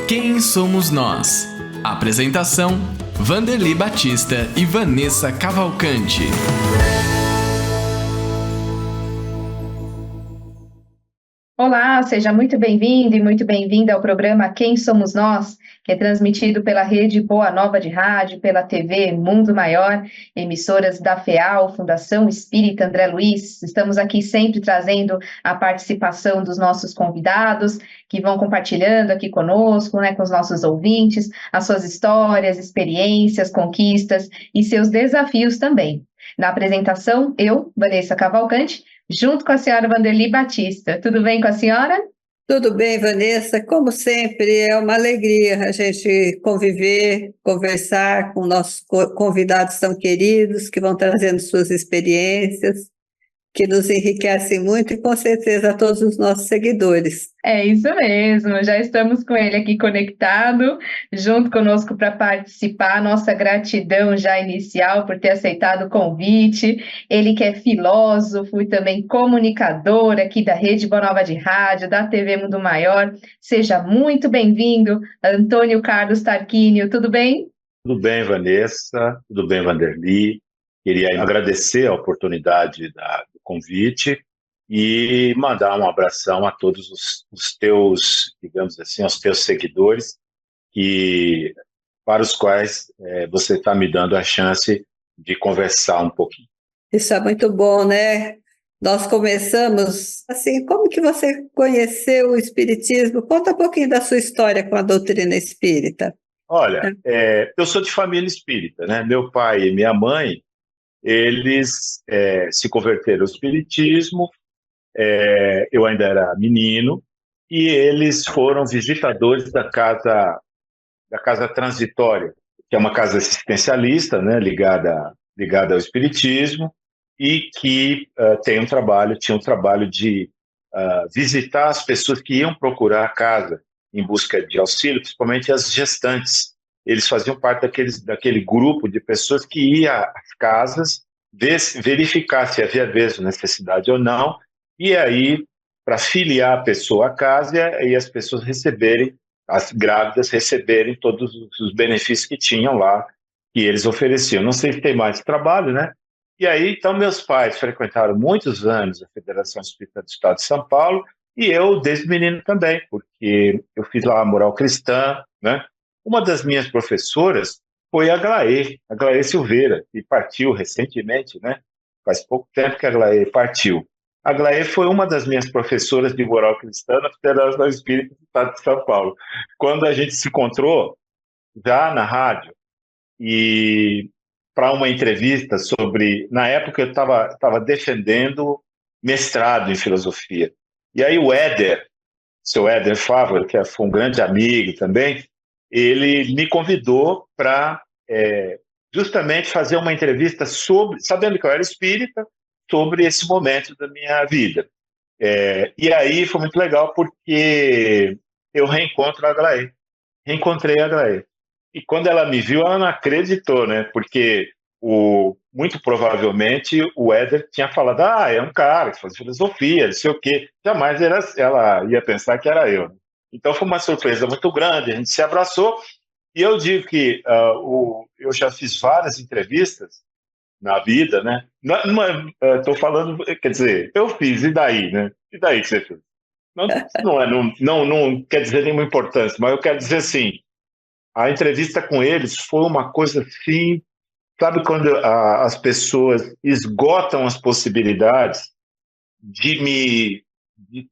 Quem somos nós? Apresentação: Vanderly Batista e Vanessa Cavalcante. Olá, seja muito bem-vindo e muito bem-vinda ao programa Quem Somos Nós, que é transmitido pela Rede Boa Nova de Rádio, pela TV Mundo Maior, emissoras da FEAL, Fundação Espírita André Luiz. Estamos aqui sempre trazendo a participação dos nossos convidados, que vão compartilhando aqui conosco, com os nossos ouvintes, as suas histórias, experiências, conquistas e seus desafios também. Na apresentação, eu, Vanessa Cavalcante, junto com a senhora Vanderly Batista. Tudo bem com a senhora? Tudo bem, Vanessa. Como sempre, é uma alegria a gente conviver, conversar com nossos convidados tão queridos, que vão trazendo suas experiências, que nos enriquecem muito e, com certeza, a todos os nossos seguidores. É isso mesmo, já estamos com ele aqui conectado, junto conosco para participar. Nossa gratidão já inicial por ter aceitado o convite. Ele que é filósofo e também comunicador aqui da Rede Boa Nova de Rádio, da TV Mundo Maior. Seja muito bem-vindo, Antônio Carlos Tarquínio, tudo bem? Tudo bem, Vanessa, tudo bem, Vanderly. Queria agradecer a oportunidade do convite e mandar um abração a todos os teus, digamos assim, aos teus seguidores, para os quais você está me dando a chance de conversar um pouquinho. Isso é muito bom, né? Nós começamos assim, como que você conheceu o Espiritismo? Conta um pouquinho da sua história com a doutrina espírita. Olha, eu sou de família espírita, né? Meu pai e minha mãe, eles se converteram ao espiritismo, eu ainda era menino, e eles foram visitadores da casa transitória, que é uma casa assistencialista, né, ligada ao espiritismo, e que tinha um trabalho de visitar as pessoas que iam procurar a casa em busca de auxílio, principalmente as gestantes. Eles faziam parte daquele grupo de pessoas que ia às casas verificar se havia mesmo necessidade ou não, e aí, para filiar a pessoa à casa e as pessoas as grávidas receberem todos os benefícios que tinham lá, que eles ofereciam. Não sei se tem mais trabalho, né? E aí, então, meus pais frequentaram muitos anos a Federação Espírita do Estado de São Paulo, e eu desde menino também, porque eu fiz lá a moral cristã, né? Uma das minhas professoras foi a Aglaé Silveira, que partiu recentemente, né? Faz pouco tempo que a Aglaé partiu. A Aglaé foi uma das minhas professoras de moral cristã na Federação Espírita do Estado de São Paulo. Quando a gente se encontrou, já na rádio, e para uma entrevista na época eu estava defendendo mestrado em filosofia. E aí o seu Éder Fávaro, que foi um grande amigo também, ele me convidou para justamente fazer uma entrevista sabendo que eu era espírita, sobre esse momento da minha vida. E aí foi muito legal porque eu reencontrei a Aglaé. E quando ela me viu, ela não acreditou, né? Porque muito provavelmente o Éder tinha falado, é um cara que faz filosofia, não sei o quê. Jamais ela ia pensar que era eu. Então foi uma surpresa muito grande, a gente se abraçou, e eu digo que eu já fiz várias entrevistas na vida, né? Estou falando, quer dizer, eu fiz, e daí, né? E daí que você fez? Não quer dizer nenhuma importância, mas eu quero dizer assim, a entrevista com eles foi uma coisa assim, sabe quando as pessoas esgotam as possibilidades de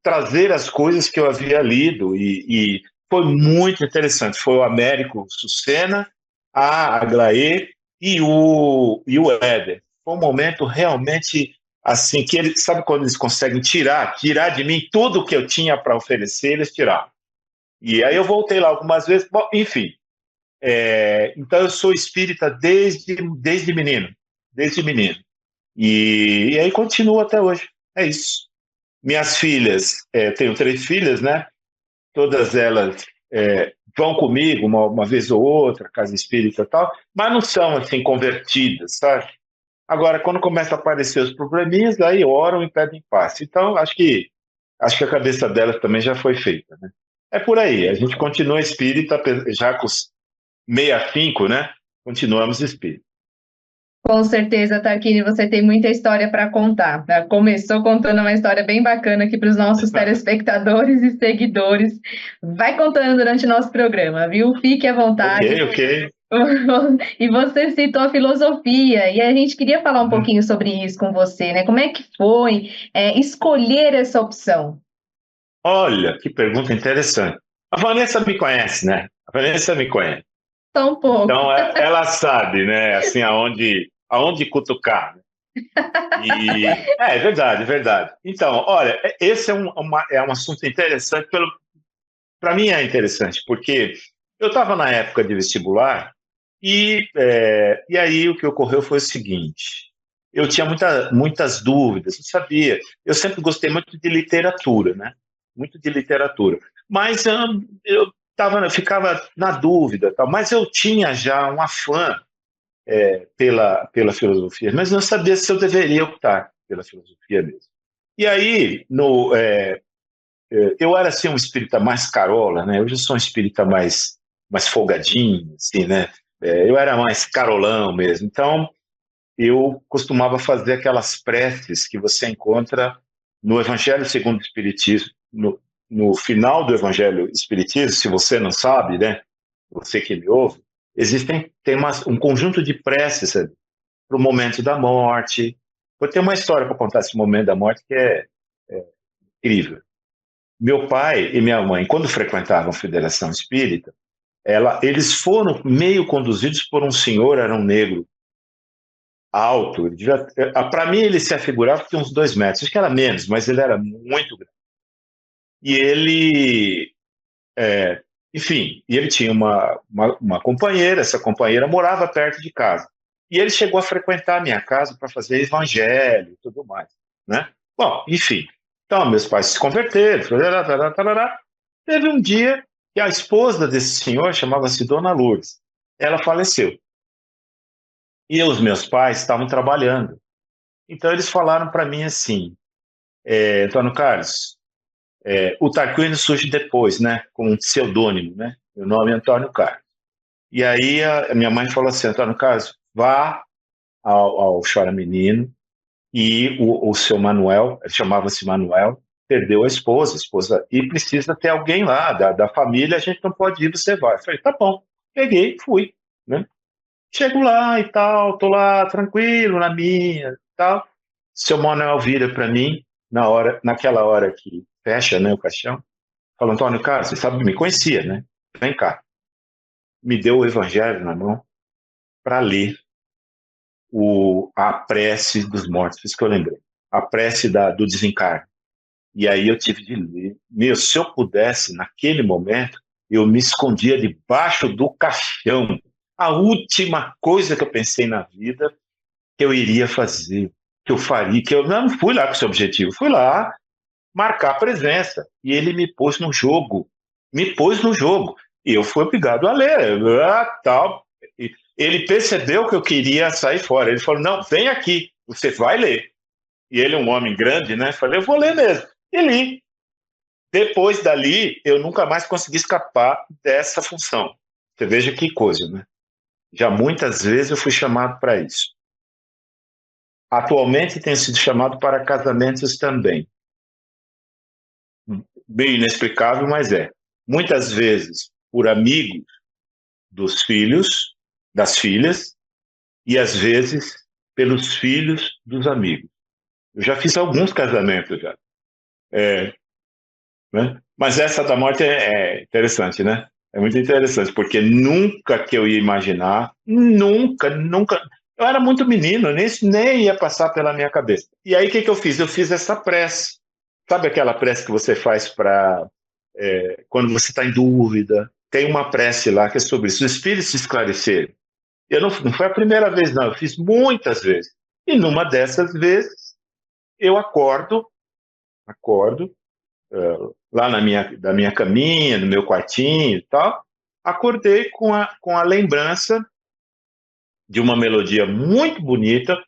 trazer as coisas que eu havia lido, e foi muito interessante. Foi o Américo Sucena, a Aglaé e o Éder. Foi um momento realmente assim, que eles, sabe quando eles conseguem tirar de mim tudo que eu tinha para oferecer, eles tiraram. E aí eu voltei lá algumas vezes, bom, enfim. Então eu sou espírita desde menino. E aí continuo até hoje. É isso. Minhas filhas, tenho 3 filhas, né? Todas elas vão comigo uma vez ou outra, casa espírita e tal, mas não são assim convertidas, sabe? Agora, quando começa a aparecer os probleminhas, aí oram e pedem passe. Então, acho que a cabeça delas também já foi feita, né? É por aí, a gente continua espírita, já com os 65, né? Continuamos espírita. Com certeza, Tarquínio, você tem muita história para contar. Começou contando uma história bem bacana aqui para os nossos telespectadores e seguidores. Vai contando durante o nosso programa, viu? Fique à vontade. Ok. E você citou a filosofia, e a gente queria falar um pouquinho sobre isso com você, né? Como é que foi escolher essa opção? Olha, que pergunta interessante. A Vanessa me conhece, né? A Vanessa me conhece. Só um pouco. Então, ela sabe, né? Assim, aonde cutucar. Né? É verdade, é verdade. Então, olha, esse é um assunto interessante. Para mim é interessante, porque eu estava na época de vestibular e aí o que ocorreu foi o seguinte. Eu tinha muitas dúvidas, não sabia. Eu sempre gostei muito de literatura, né? Muito de literatura. Mas eu ficava na dúvida, tal. Mas eu tinha já um afã pela filosofia, mas não sabia se eu deveria optar pela filosofia mesmo. E aí, eu era assim um espírita mais carola, né? Hoje eu sou um espírita mais folgadinho, assim, né? Eu era mais carolão mesmo. Então, eu costumava fazer aquelas preces que você encontra no Evangelho segundo o Espiritismo, no final do Evangelho Espiritismo, se você não sabe, né? Você que me ouve, tem um conjunto de preces para o momento da morte. Vou ter uma história para contar esse momento da morte que é incrível. Meu pai e minha mãe, quando frequentavam a Federação Espírita, eles foram meio conduzidos por um senhor, era um negro, alto. Para mim, ele se afigurava que tinha uns 2 metros, acho que era menos, mas ele era muito grande. E ele, enfim, ele tinha uma companheira, essa companheira morava perto de casa. E ele chegou a frequentar a minha casa para fazer evangelho e tudo mais, né? Bom, enfim. Então, meus pais se converteram, teve um dia que a esposa desse senhor, chamava-se Dona Lourdes, ela faleceu. E os meus pais estavam trabalhando. Então, eles falaram para mim assim, Antônio Carlos, o Tarquínio surge depois, né, com um pseudônimo, né? Meu nome é Antônio Carlos. E aí a minha mãe falou assim, Antônio Carlos, vá ao Chora Menino, e o seu Manuel, chamava-se Manuel, perdeu a esposa, e precisa ter alguém lá, da família, a gente não pode ir, você vai. Eu falei, tá bom, peguei, fui, né? Chego lá e tal, tô lá tranquilo, na minha e tal. Seu Manuel vira para mim, naquela hora que fecha, né, o caixão, fala, Antônio Carlos, você sabe, me conhecia, né? Vem cá. Me deu o evangelho na mão para ler a prece dos mortos, isso que eu lembrei. A prece do desencarne. E aí eu tive de ler. Se eu pudesse, naquele momento, eu me escondia debaixo do caixão. A última coisa que eu pensei na vida que eu iria fazer, que eu faria, que eu não fui lá com esse objetivo, fui lá marcar a presença. E ele me pôs no jogo. E eu fui obrigado a ler. Tal. Ele percebeu que eu queria sair fora. Ele falou, não, vem aqui, você vai ler. E ele é um homem grande, né? Eu falei, eu vou ler mesmo. E li. Depois dali, eu nunca mais consegui escapar dessa função. Você veja que coisa, né? Já muitas vezes eu fui chamado para isso. Atualmente tenho sido chamado para casamentos também. Bem inexplicável, mas é. Muitas vezes por amigos dos filhos, das filhas, e às vezes pelos filhos dos amigos. Eu já fiz alguns casamentos já. Né? Mas essa da morte é interessante, né? É muito interessante, porque nunca que eu ia imaginar, nunca. Eu era muito menino, nem ia passar pela minha cabeça. E aí o que eu fiz? Eu fiz essa prece. Sabe aquela prece que você faz para quando você está em dúvida? Tem uma prece lá que é sobre isso, os espíritos se esclarecerem. Não foi a primeira vez, não, eu fiz muitas vezes. E numa dessas vezes, eu acordo lá da minha caminha, no meu quartinho e tal, acordei com a lembrança de uma melodia muito bonita,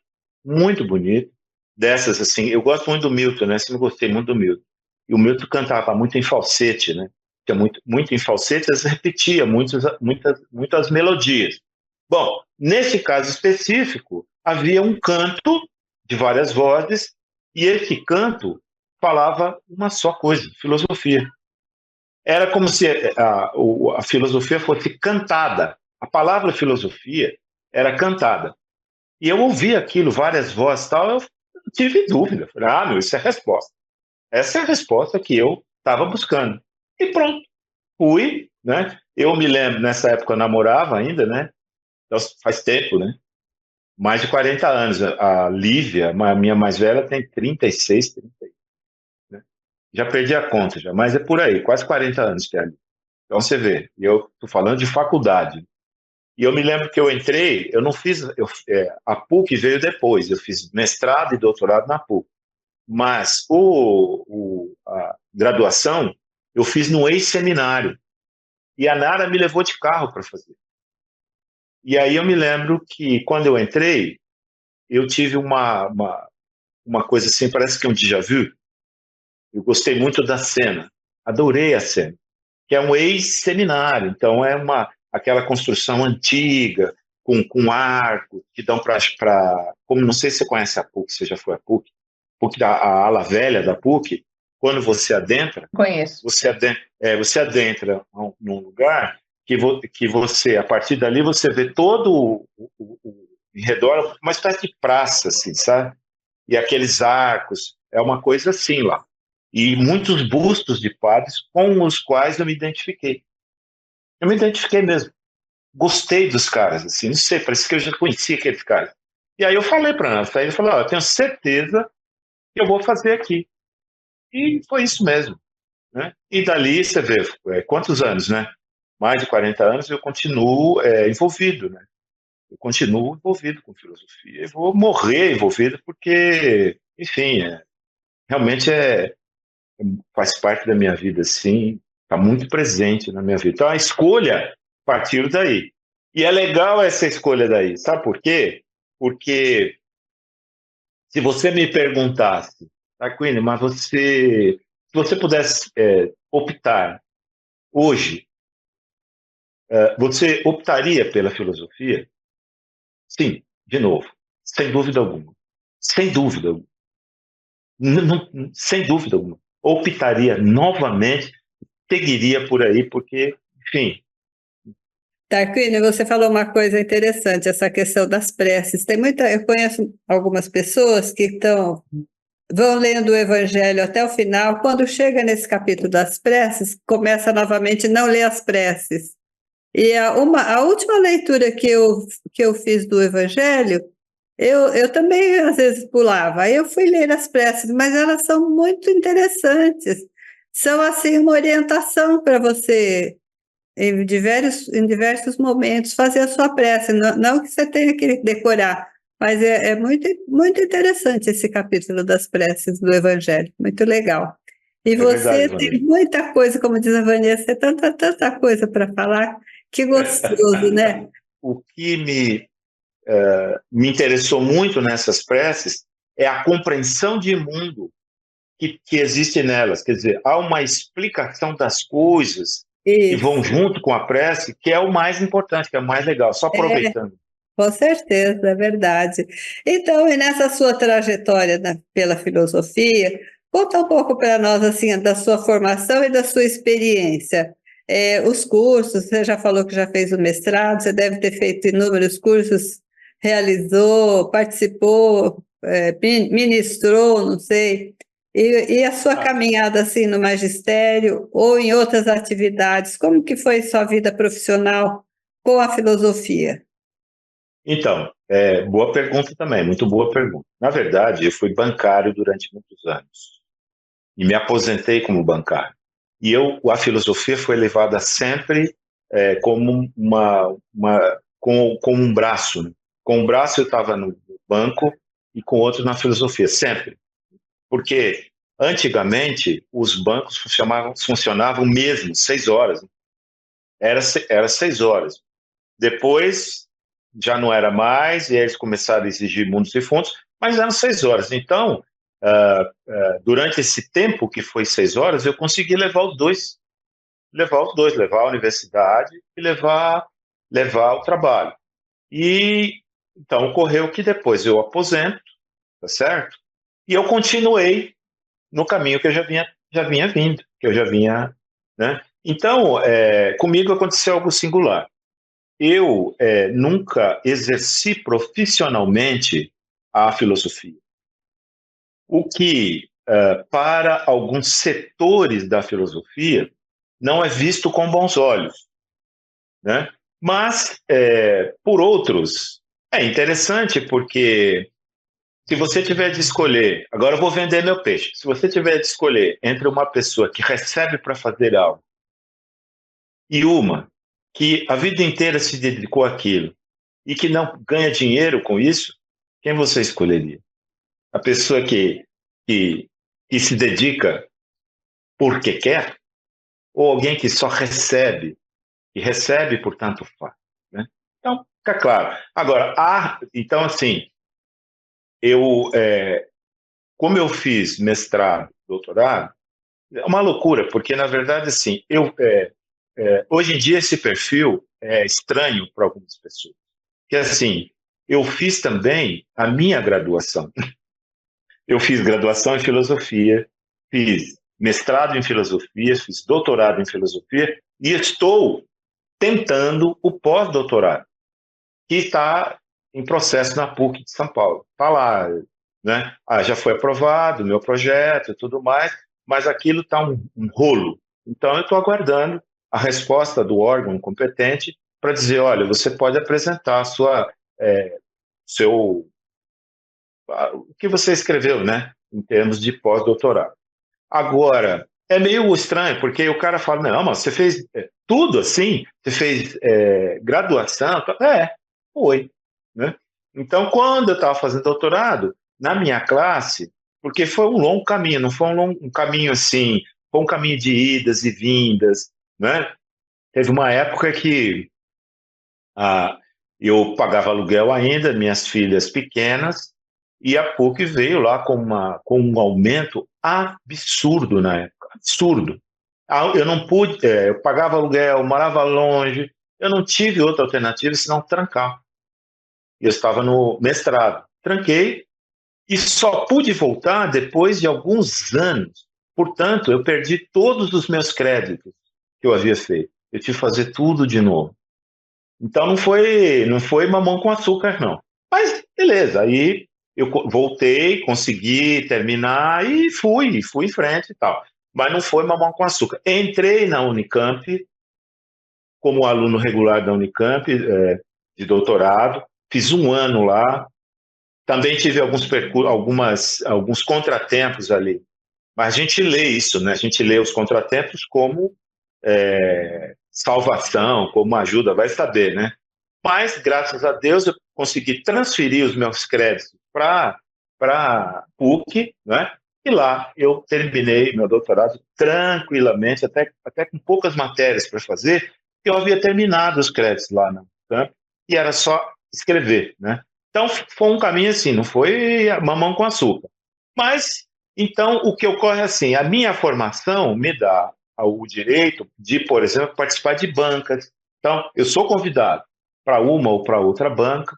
dessas assim, eu gosto muito do Milton, né? Sempre gostei muito do Milton. E o Milton cantava muito em falsete, né? muito em falsetas, repetia muitas melodias. Bom, nesse caso específico, havia um canto de várias vozes, e esse canto falava uma só coisa, filosofia. Era como se a filosofia fosse cantada. A palavra filosofia era cantada. E eu ouvi aquilo, várias vozes e tal, eu tive dúvida. Falei, meu, isso é a resposta. Essa é a resposta que eu estava buscando. E pronto, fui, né? Eu me lembro, nessa época eu namorava ainda, né? Então, faz tempo, né? Mais de 40 anos. A Lívia, a minha mais velha, tem 36, 30, né? Já perdi a conta, já, mas é por aí, quase 40 anos que é ali. Então você vê, eu estou falando de faculdade. E eu me lembro que eu entrei, eu não fiz, a PUC veio depois, eu fiz mestrado e doutorado na PUC. Mas a graduação eu fiz no ex-seminário. E a Nara me levou de carro para fazer. E aí eu me lembro que, quando eu entrei, eu tive uma coisa assim, parece que é um déjà vu. Eu gostei muito da cena, adorei a cena, que é um ex-seminário, então é aquela construção antiga, com arco, que dão para... Como não sei se você conhece a PUC, você já foi a PUC, a ala velha da PUC, quando você adentra... Conheço. Você adentra num lugar que você, a partir dali, você vê todo em redor, uma espécie de praça, assim, sabe? E aqueles arcos, é uma coisa assim lá. E muitos bustos de padres com os quais eu me identifiquei. Eu me identifiquei mesmo. Gostei dos caras, assim, não sei, parece que eu já conhecia aqueles caras. E aí eu falei para ela, ele falou, eu tenho certeza que eu vou fazer aqui. E foi isso mesmo, né? E dali, você vê, quantos anos, né? Mais de 40 anos eu continuo envolvido, né? Eu continuo envolvido com filosofia. Eu vou morrer envolvido porque, enfim, realmente faz parte da minha vida, assim, está muito presente na minha vida. Então a escolha partiu daí. E é legal essa escolha daí, sabe por quê? Porque se você me perguntasse, Tarquínio, mas se você pudesse optar hoje, você optaria pela filosofia? Sim, de novo, sem dúvida alguma. Sem dúvida alguma. Sem dúvida alguma. Optaria novamente, seguiria por aí, porque, enfim. Tarquínio, você falou uma coisa interessante, essa questão das preces. Eu conheço algumas pessoas que vão lendo o Evangelho até o final, quando chega nesse capítulo das preces, começa novamente a não ler as preces. E a última leitura que eu fiz do Evangelho, eu também às vezes pulava. Aí eu fui ler as preces, mas elas são muito interessantes. São assim uma orientação para você, em diversos momentos, fazer a sua prece. Não que você tenha que decorar, mas é muito, muito interessante esse capítulo das preces do Evangelho. Muito legal. E você Verdade, tem muita coisa, como diz a Vanessa, tanta coisa para falar. Que gostoso, né? O que me interessou muito nessas preces é a compreensão de mundo que existe nelas. Quer dizer, há uma explicação das coisas que vão junto com a prece, que é o mais importante, que é o mais legal. Só aproveitando. Com certeza, é verdade. Então, e nessa sua trajetória pela filosofia, conta um pouco para nós assim, da sua formação e da sua experiência. Os cursos, você já falou que já fez o mestrado, você deve ter feito inúmeros cursos, realizou, participou, ministrou, não sei. E a sua caminhada assim no magistério ou em outras atividades, como que foi sua vida profissional com a filosofia? Então, boa pergunta também, muito boa pergunta. Na verdade, eu fui bancário durante muitos anos e me aposentei como bancário. E a filosofia foi levada sempre como com um braço. Né? Com um braço eu estava no banco e com o outro na filosofia, sempre. Porque antigamente os bancos funcionavam mesmo 6 horas. Né? Era 6 horas. Depois já não era mais, e eles começaram a exigir mundos e fundos, mas eram 6 horas. Então, durante esse tempo que foi 6 horas, eu consegui levar os dois. levar os dois, levar a universidade e levar o trabalho. E então ocorreu que depois eu aposento, tá certo? E eu continuei no caminho que eu já vinha vindo, que eu já vinha, né? Então, comigo aconteceu algo singular. Eu nunca exerci profissionalmente a filosofia, o que, para alguns setores da filosofia, não é visto com bons olhos, né? Mas, por outros, é interessante porque se você tiver de escolher, agora eu vou vender meu peixe, se você tiver de escolher entre uma pessoa que recebe para fazer algo e uma que a vida inteira se dedicou àquilo e que não ganha dinheiro com isso, quem você escolheria? A pessoa que se dedica porque quer ou alguém que só recebe e recebe, portanto, faz, né? Então, fica claro. Agora, então, assim, eu, como eu fiz mestrado, doutorado, é uma loucura, porque, na verdade, assim, hoje em dia esse perfil é estranho para algumas pessoas. Que, assim, eu fiz também a minha graduação. Eu fiz graduação em filosofia, fiz mestrado em filosofia, fiz doutorado em filosofia e estou tentando o pós-doutorado, que está em processo na PUC de São Paulo. Está lá, né? Já foi aprovado o meu projeto e tudo mais, mas aquilo está um rolo. Então, eu estou aguardando a resposta do órgão competente para dizer, olha, você pode apresentar o que você escreveu, né, em termos de pós-doutorado. Agora, é meio estranho, porque o cara fala, não, mas você fez tudo assim? Você fez graduação? Foi, né? Então, quando eu estava fazendo doutorado, na minha classe, porque foi um longo caminho, não foi um caminho assim, foi um caminho de idas e vindas, né? Teve uma época que eu pagava aluguel ainda, minhas filhas pequenas, e a PUC veio lá com um aumento absurdo na época, absurdo. Eu não pude, eu pagava aluguel, morava longe, eu não tive outra alternativa senão trancar. Eu estava no mestrado, tranquei e só pude voltar depois de alguns anos. Portanto, eu perdi todos os meus créditos que eu havia feito. Eu tive que fazer tudo de novo. Então não foi mamão com açúcar, não. Mas beleza, aí eu voltei, consegui terminar e fui em frente e tal. Mas não foi mamão com açúcar. Entrei na Unicamp como aluno regular da Unicamp, de doutorado, fiz um ano lá. Também tive alguns contratempos ali. Mas a gente lê isso, né? A gente lê os contratempos como salvação, como ajuda, vai saber, né? Mas, graças a Deus, eu consegui transferir os meus créditos para a PUC, né? E lá eu terminei meu doutorado tranquilamente, até com poucas matérias para fazer, eu havia terminado os créditos lá na UNICAMP e era só escrever, né? Então, foi um caminho assim, não foi mamão com açúcar. Mas, então, o que ocorre é assim, a minha formação me dá o direito de, por exemplo, participar de bancas. Então, eu sou convidado para uma ou para outra banca,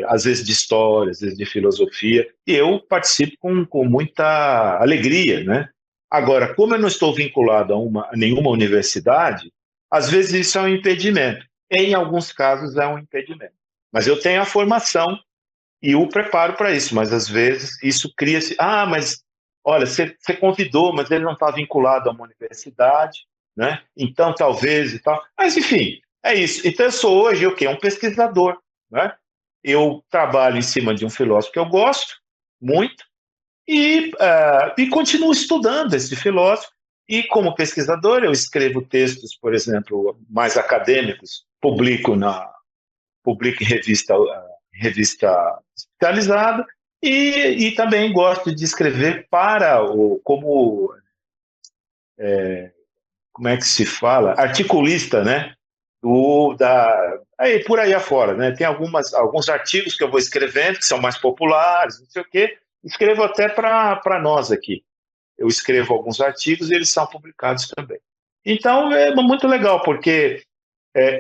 às vezes de história, às vezes de filosofia, e eu participo com muita alegria, né? Agora, como eu não estou vinculado a nenhuma universidade, às vezes isso é um impedimento. Em alguns casos é um impedimento. Mas eu tenho a formação e o preparo para isso, mas às vezes isso cria-se... mas olha, você convidou, mas ele não está vinculado a uma universidade, né? Então talvez e tal. Mas enfim, é isso. Então eu sou hoje o quê? Um pesquisador, né? Eu trabalho em cima de um filósofo que eu gosto muito e continuo estudando esse filósofo. E como pesquisador eu escrevo textos, por exemplo, mais acadêmicos, publico em revista especializada e também gosto de escrever como é que se fala? Articulista, né? Por aí afora, né? Tem alguns artigos que eu vou escrevendo, que são mais populares, não sei o quê. Escrevo até para nós aqui. Eu escrevo alguns artigos e eles são publicados também. Então, é muito legal, porque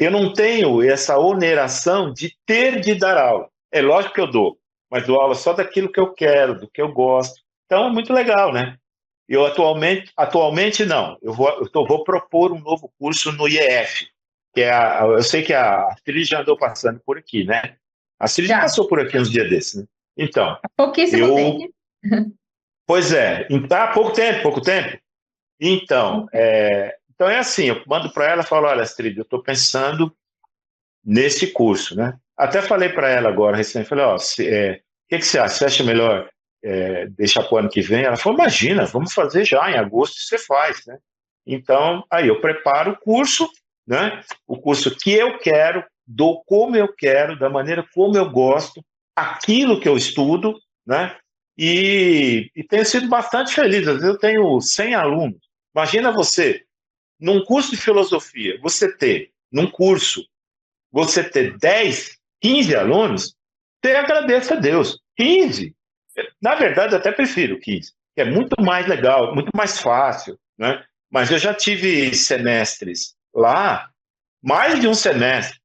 eu não tenho essa oneração de ter de dar aula. É lógico que eu dou, mas dou aula só daquilo que eu quero, do que eu gosto. Então, é muito legal, né? Eu atualmente não, vou propor um novo curso no IEF, que eu sei que a Astrid já andou passando por aqui, né? A Astrid já passou por aqui uns dias desses, né? Então, pouquíssimo tempo. Pois é, há pouco tempo. Então, então é assim, eu mando para ela e falo, olha, Astrid, eu estou pensando nesse curso, né? Até falei para ela agora, recém, falei, ó, o que você acha? Você acha melhor deixar para o ano que vem? Ela falou, imagina, vamos fazer já, em agosto você faz, né? Então, aí eu preparo o curso, né? O curso que eu quero, dou como eu quero, da maneira como eu gosto, aquilo que eu estudo, né? E tenho sido bastante feliz. Às vezes eu tenho 100 alunos. Imagina você, num curso de filosofia, num curso, você ter 10, 15 alunos, você agradece a Deus. 15. Na verdade, eu até prefiro 15, que é muito mais legal, muito mais fácil, né? Mas eu já tive semestres lá, mais de um semestre,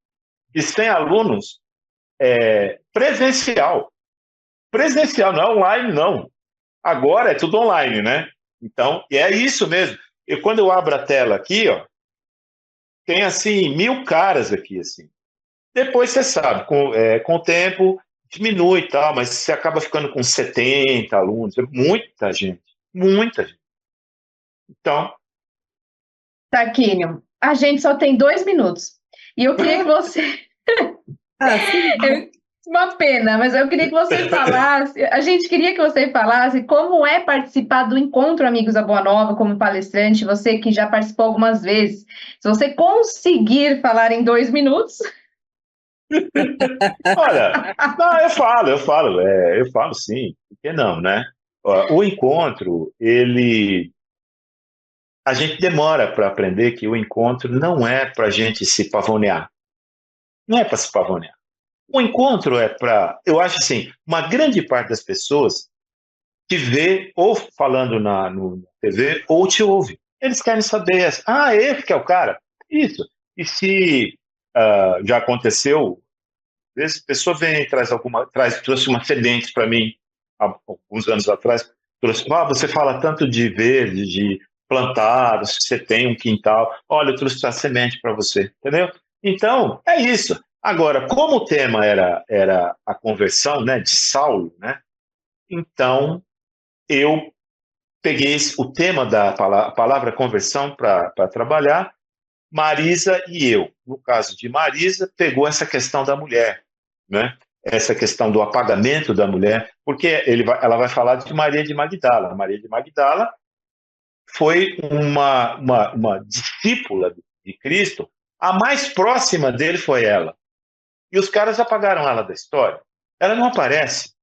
de 100 alunos presencial. Presencial, não é online, não. Agora é tudo online, né? Então, e é isso mesmo. Quando eu abro a tela aqui, ó, tem assim 1000 caras aqui, assim. Depois você sabe, com o tempo diminui e tal, mas você acaba ficando com 70 alunos, é muita gente, muita gente. Então, Tarquínio, a gente só tem 2 minutos. E eu queria que você. Uma pena, mas eu queria que você falasse. A gente queria que você falasse como é participar do Encontro Amigos da Boa Nova como palestrante, você que já participou algumas vezes. Se você conseguir falar em 2 minutos. Olha, não, eu falo sim, por que não, né? O encontro, a gente demora para aprender que o encontro não é para a gente se pavonear, não é para se pavonear. O encontro é para, eu acho assim, uma grande parte das pessoas te vê ou falando no TV ou te ouve. Eles querem saber, esse que é o cara? Isso. E se já aconteceu, às vezes a pessoa vem e trouxe uma semente para mim, há alguns anos atrás, você fala tanto de verde, de plantado, se você tem um quintal, olha, eu trouxe a semente para você, entendeu? Então, é isso. Agora, como o tema era a conversão, né, de Saulo, né, então eu peguei o tema da palavra conversão para trabalhar. Marisa e eu, no caso de Marisa, pegou essa questão da mulher, né? Essa questão do apagamento da mulher, porque ela vai falar de Maria de Magdala. Maria de Magdala foi uma discípula de Cristo, a mais próxima dele foi ela. E os caras apagaram ela da história. Ela não aparece.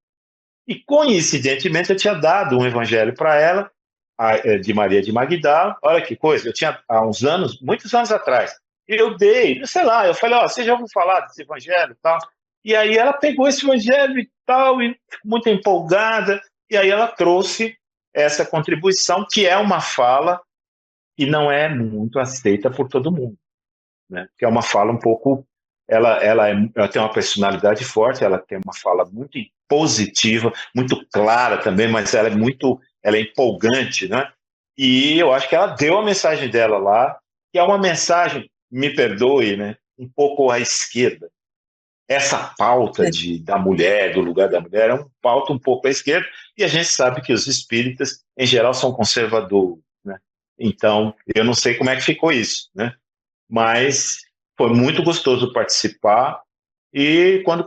E, coincidentemente, eu tinha dado um evangelho para ela, de Maria de Magdala. Olha que coisa, eu tinha há uns anos, muitos anos atrás, eu dei, sei lá, eu falei, você já ouviu falar desse evangelho e tal? E aí ela pegou esse evangelho e tal, e muito empolgada, e aí ela trouxe essa contribuição, que é uma fala que não é muito aceita por todo mundo, né? Que é uma fala um pouco, ela tem uma personalidade forte, ela tem uma fala muito positiva, muito clara também, mas ela é empolgante, né? E eu acho que ela deu a mensagem dela lá, que é uma mensagem, me perdoe, né? Um pouco à esquerda. Essa pauta da mulher, do lugar da mulher, é uma pauta um pouco à esquerda, e a gente sabe que os espíritas, em geral, são conservadores, né? Então, eu não sei como é que ficou isso, né? Mas foi muito gostoso participar, e quando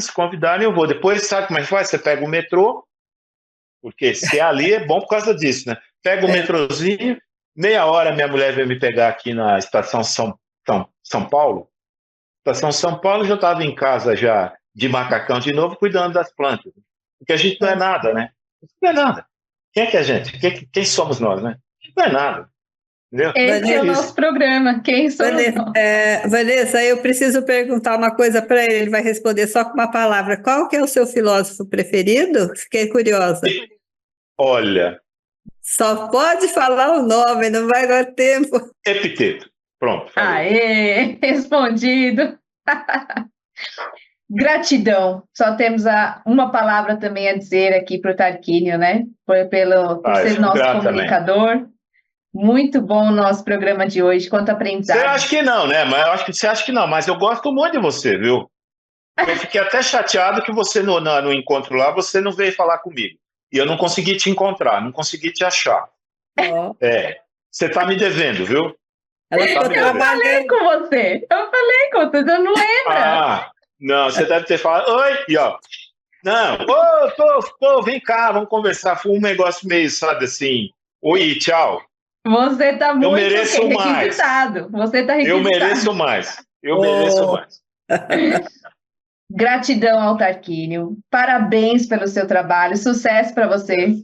se convidarem, eu vou. Depois, sabe como é que faz? Você pega o metrô, porque se é ali é bom por causa disso, né? Pega o metrozinho, meia hora minha mulher veio me pegar aqui na estação São Paulo. Estação São Paulo, já estava em casa já de macacão de novo, cuidando das plantas. Porque a gente não é nada, né? Não é nada. Quem é que é a gente? Quem somos nós, né? A gente não é nada. Entendeu? Esse é o nosso programa, quem somos nós? Vanessa, eu preciso perguntar uma coisa para ele vai responder só com uma palavra. Qual que é o seu filósofo preferido? Fiquei curiosa. Olha, Só pode falar o nome, não vai dar tempo. Epiteto. Pronto. Falei. Aê, respondido. Gratidão. Só temos uma palavra também a dizer aqui para o Tarquínio, né? Por ser fico nosso grato comunicador. Também. Muito bom o nosso programa de hoje, quanto aprendizado. Você acha que não, né? Mas eu acho que você acha que não, mas eu gosto muito de você, viu? Eu fiquei até chateado que você no encontro lá, você não veio falar comigo. E eu não consegui te encontrar, não consegui te achar. Oh. Você está me devendo, viu? Ela ficou trabalhando. Eu falei com você, você não lembra? Não, você deve ter falado, oi, e ó. Não, vem cá, vamos conversar. Foi um negócio meio, sabe, assim, oi, tchau. Você tá muito requisitado. Você tá requisitado. Eu mereço mais. Mereço mais. Gratidão ao Tarquínio. Parabéns pelo seu trabalho. Sucesso para você.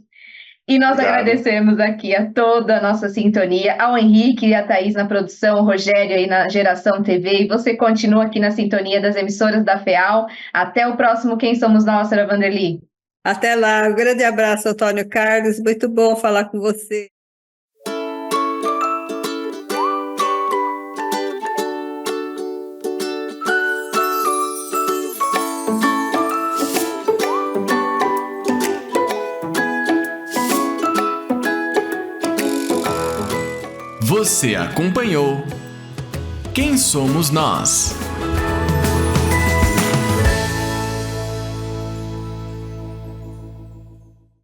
E nós agradecemos aqui a toda a nossa sintonia, ao Henrique e a Thaís na produção, o Rogério aí na Geração TV. E você continua aqui na sintonia das emissoras da FEAL. Até o próximo Quem Somos Nós, Sra. Vanderly. Até lá. Um grande abraço, Antônio Carlos. Muito bom falar com você. Você acompanhou Quem Somos Nós?